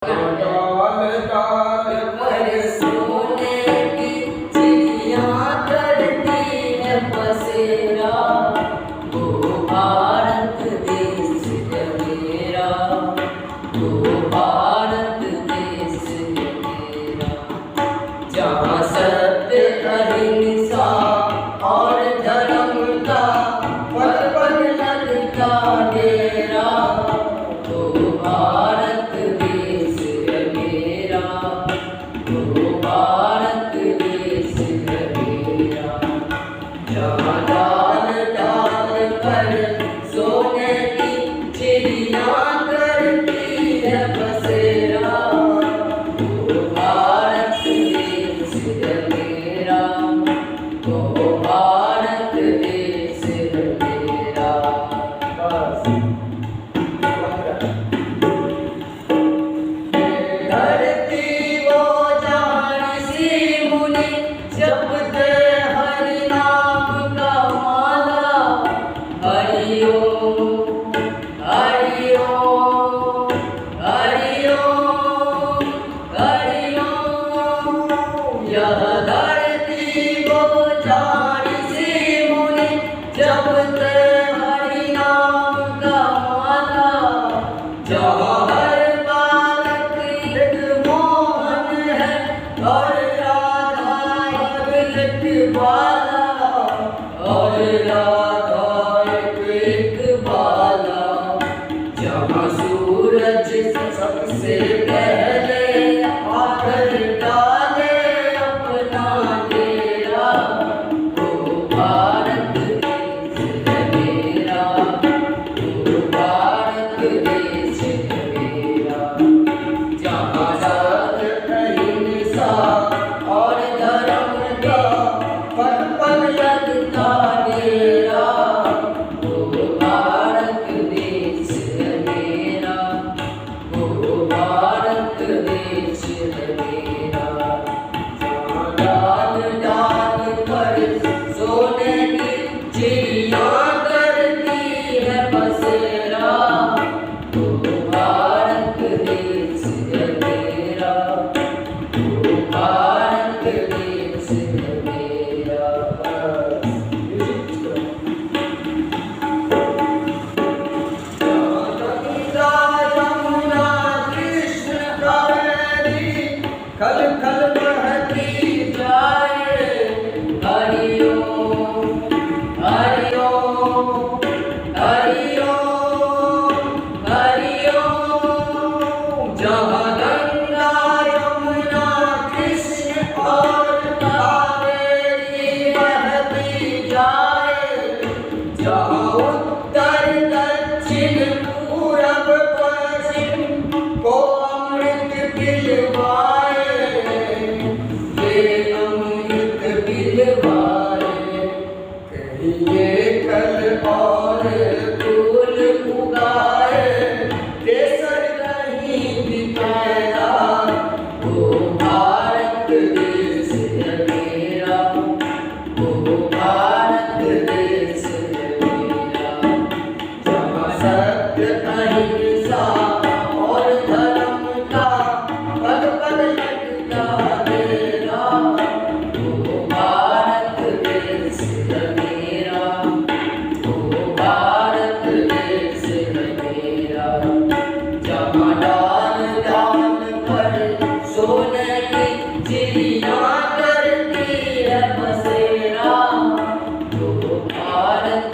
डाल डाल पर सोने की चिड़िया करती है बसेरा, वो भारत देश है मेरा, वो भारत देश है मेरा। जहाँ सत्य अहिंसा और धर्म का पल पल लगता डेरा, वो भारत देश है मेरा, वो भारत देश है मेरा। जहाँ डाल डाल कर सोने की चिड़िया करती है बसेरा, वो भारत देश है मेरा, वो भारत देश है मेरा। धरती वो जान सी मुनि जपते हरि नाम का माला, हरि ओम हरि ओम हरि ओम हरि ओम। यह धरती वो जान सी मुनि जपते हरि नाम का माला, जहाँ हर बालक एक मोहन है और राधा एक लखवाला, और राधा एक बाला। जहाँ सूरज सबसे पहले आकर डाले अपना डेरा, वो भारत देश है मेरा, वो भारत देश है मेरा। जहाँ सत्य अहिंसा और धर्म का पल पल लगता डेरा, वो भारत देश है मेरा, वो भारत देश है मेरा। जहाँ डाल डाल पर सोने की चिड़िया करती है बसेरा, वो भारत देश है मेरा, वो भारत देश है मेरा। गंगा यमुना कृष्ण कावेरी खल खल बहती जाए, हरि ओम हरि ओम हरि ओम हरि ओम। जहाँ गंगा यमुना कृष्ण और कावेरी बहती जाए, जहाँ उत्तर दक्षिण पूरब पश्चिम को अमृत पिलवाए, ये अमृत पिलवाए। कहिए कल और फूल उगाए, केसर कहीं भी पैदा, वो भारत देश है मेरा, वो भारत देश है मेरा। जहाँ सत्य अहिंसा और धर्म का पल पल लगता डेरा, वो भारत देश है मेरा, वो भारत देश है मेरा। जहाँ डाल डाल पर सोने की चिड़िया करती है बसेरा, वो भारत